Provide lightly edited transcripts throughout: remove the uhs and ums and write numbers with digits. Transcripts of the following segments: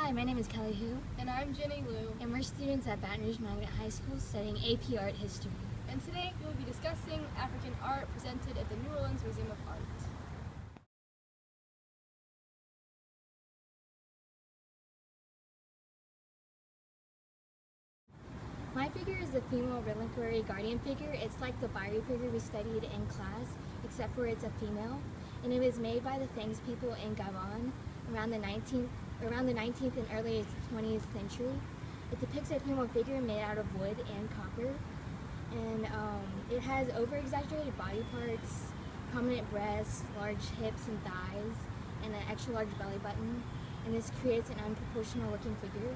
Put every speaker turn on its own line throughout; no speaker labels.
Hi, my name is Kelli Hu.
And I'm Jenny Liu.
And we're students at Baton Rouge Magnet High School studying AP Art History.
And today we will be discussing African art presented at the New Orleans Museum of Art.
My figure is the female reliquary guardian figure. It's like the Byrie figure we studied in class, except for it's a female. And it was made by the Fangs people in Gabon around the 19th and early 20th century. It depicts a female figure made out of wood and copper. And it has over-exaggerated body parts, prominent breasts, large hips and thighs, and an extra large belly button. And this creates an unproportional looking figure.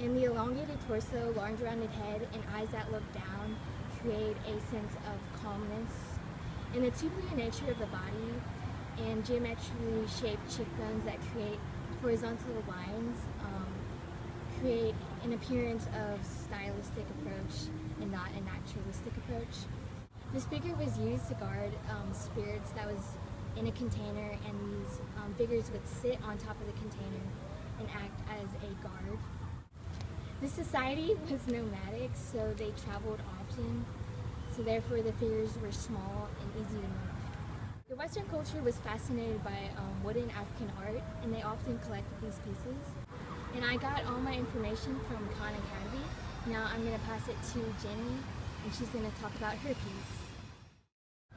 And the elongated torso, large rounded head, and eyes that look down create a sense of calmness. And the tubular nature of the body and geometrically shaped cheekbones that create horizontal lines create an appearance of stylistic approach and not a naturalistic approach. This figure was used to guard spirits that was in a container, and these figures would sit on top of the container and act as a guard. This society was nomadic, so they traveled often, so therefore the figures were small and easy to move. The Western culture was fascinated by wooden African art, and they often collected these pieces. And I got all my information from Khan Academy. Now I'm going to pass it to Jenny, and she's going to talk about her piece.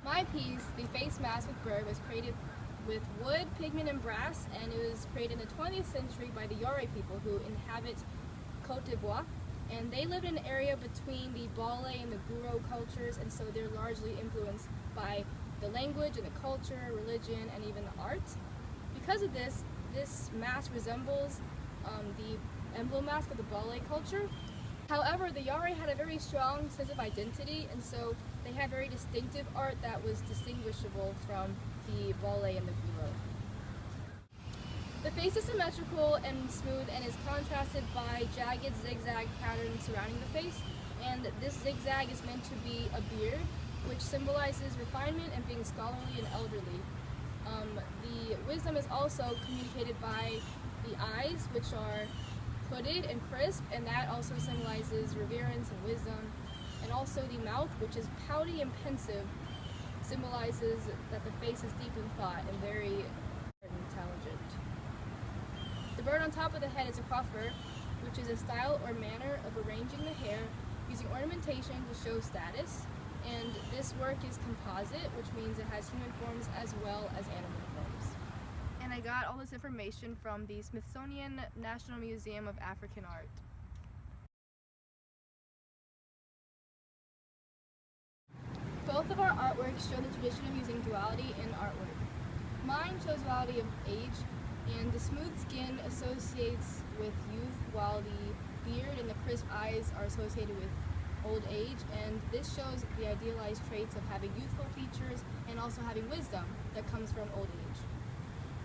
My piece, the face mask with bird, was created with wood, pigment, and brass, and it was created in the 20th century by the Yore people who inhabit Côte d'Ivoire, and they lived in an area between the Bale and the Guro cultures, and so they're largely influenced by the language and the culture, religion, and even the art. Because of this, this mask resembles the emblem mask of the Bale culture. However, the Yore had a very strong sense of identity, and so they had very distinctive art that was distinguishable from the Bale and the Guro. The face is symmetrical and smooth and is contrasted by jagged zigzag patterns surrounding the face, and this zigzag is meant to be a beard, which symbolizes refinement and being scholarly and elderly. The wisdom is also communicated by the eyes, which are hooded and crisp, and that also symbolizes reverence and wisdom. And also the mouth, which is pouty and pensive, symbolizes that the face is deep in thought and very intelligent. The bird on top of the head is a coiffure, which is a style or manner of arranging the hair using ornamentation to show status. And this work is composite, which means it has human forms as well as animal forms. And I got all this information from the Smithsonian National Museum of African Art. Both of our artworks show the tradition of using duality in artwork. Mine shows duality of age, and the smooth skin associates with youth, while the beard and the crisp eyes are associated with old age, and this shows the idealized traits of having youthful features and also having wisdom that comes from old age.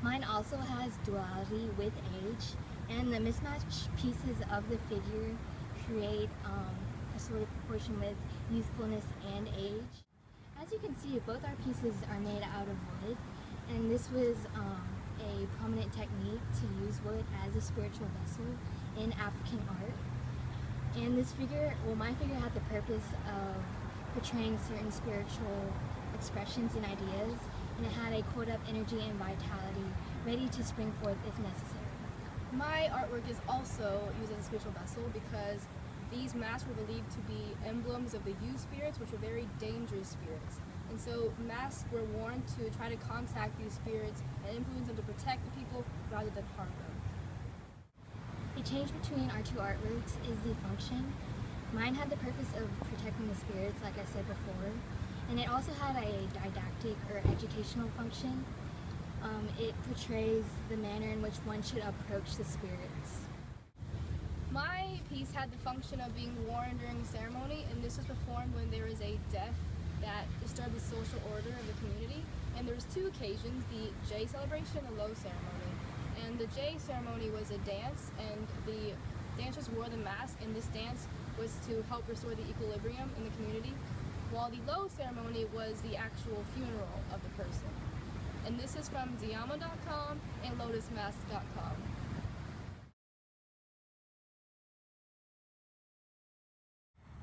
Mine also has duality with age, and the mismatched pieces of the figure create a sort of proportion with youthfulness and age. As you can see, both our pieces are made out of wood, and this was a prominent technique to use wood as a spiritual vessel in African art. And this figure, my figure had the purpose of portraying certain spiritual expressions and ideas, and it had a coiled up energy and vitality ready to spring forth if necessary.
My artwork is also used as a spiritual vessel because these masks were believed to be emblems of the youth spirits, which were very dangerous spirits. And so masks were worn to try to contact these spirits and influence them to protect the people rather than harm them.
The change between our two artworks is the function. Mine had the purpose of protecting the spirits, like I said before, and it also had a didactic or educational function. It portrays the manner in which one should approach the spirits.
My piece had the function of being worn during ceremony, and this was performed when there is a death that disturbed the social order of the community. And there was two occasions, the J celebration and the Low ceremony. And the J ceremony was a dance, and the dancers wore the mask, and this dance was to help restore the equilibrium in the community, while the Low ceremony was the actual funeral of the person. And this is from Diama.com and lotusmask.com.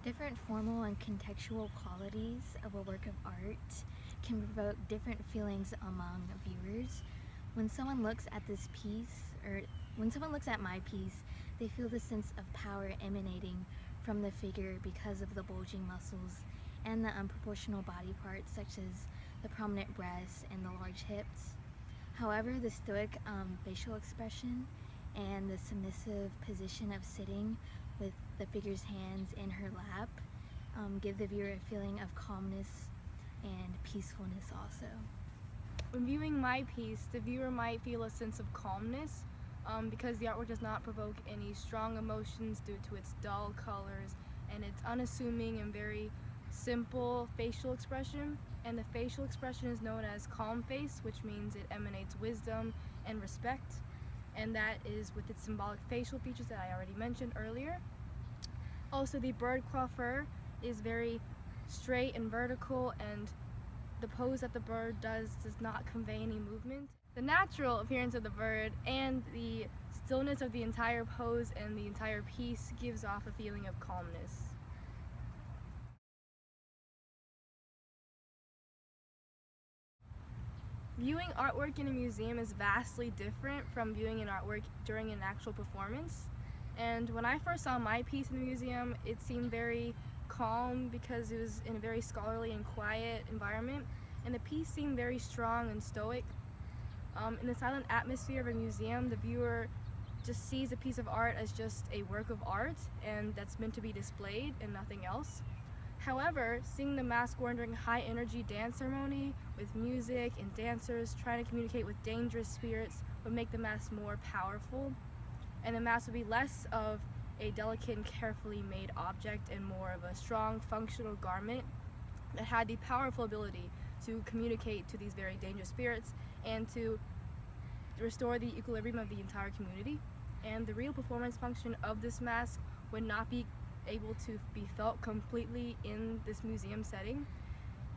Different formal and contextual qualities of a work of art can provoke different feelings among viewers. When someone looks at this piece, or when someone looks at my piece, they feel the sense of power emanating from the figure because of the bulging muscles and the unproportional body parts such as the prominent breasts and the large hips. However, the stoic facial expression and the submissive position of sitting with the figure's hands in her lap give the viewer a feeling of calmness and peacefulness also.
When viewing my piece, the viewer might feel a sense of calmness because the artwork does not provoke any strong emotions due to its dull colors and its unassuming and very simple facial expression. And the facial expression is known as calm face, which means it emanates wisdom and respect, and that is with its symbolic facial features that I already mentioned earlier. Also, the bird claw fur is very straight and vertical, and the pose that the bird does not convey any movement. The natural appearance of the bird and the stillness of the entire pose and the entire piece gives off a feeling of calmness. Viewing artwork in a museum is vastly different from viewing an artwork during an actual performance. And when I first saw my piece in the museum, it seemed very calm because it was in a very scholarly and quiet environment, and the piece seemed very strong and stoic. In the silent atmosphere of a museum, the viewer just sees a piece of art as just a work of art, and that's meant to be displayed and nothing else. However, seeing the mask worn during a high-energy dance ceremony with music and dancers trying to communicate with dangerous spirits would make the mask more powerful, and the mask would be less of a delicate and carefully made object and more of a strong, functional garment that had the powerful ability to communicate to these very dangerous spirits and to restore the equilibrium of the entire community. And the real performance function of this mask would not be able to be felt completely in this museum setting.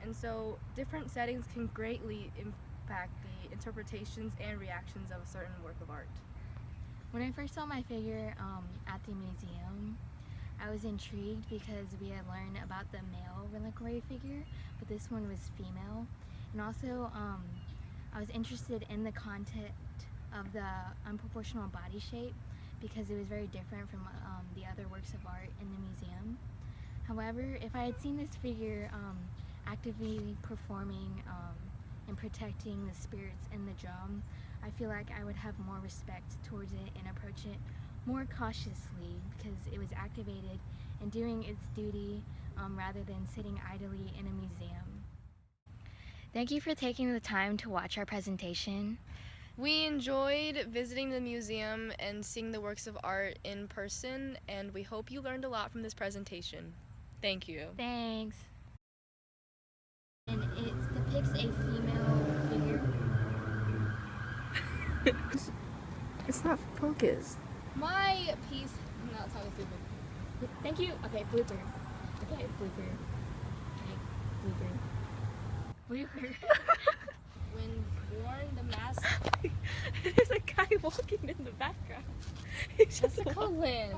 And so different settings can greatly impact the interpretations and reactions of a certain work of art.
When I first saw my figure at the museum, I was intrigued because we had learned about the male reliquary figure, but this one was female. And also, I was interested in the content of the unproportional body shape because it was very different from the other works of art in the museum. However, if I had seen this figure actively performing and protecting the spirits in the drum, I feel like I would have more respect towards it and approach it more cautiously because it was activated and doing its duty rather than sitting idly in a museum. Thank you for taking the time to watch our presentation.
We enjoyed visiting the museum and seeing the works of art in person, and we hope you learned a lot from this presentation. Thank you.
Thanks. And it depicts a female figure.
It's not focused. My piece. No, it's not stupid.
Thank you. Okay, blooper. Okay, blooper. Okay, blooper. Blooper.
When worn, the mask.
There's a guy walking in the background.
That's a Colin.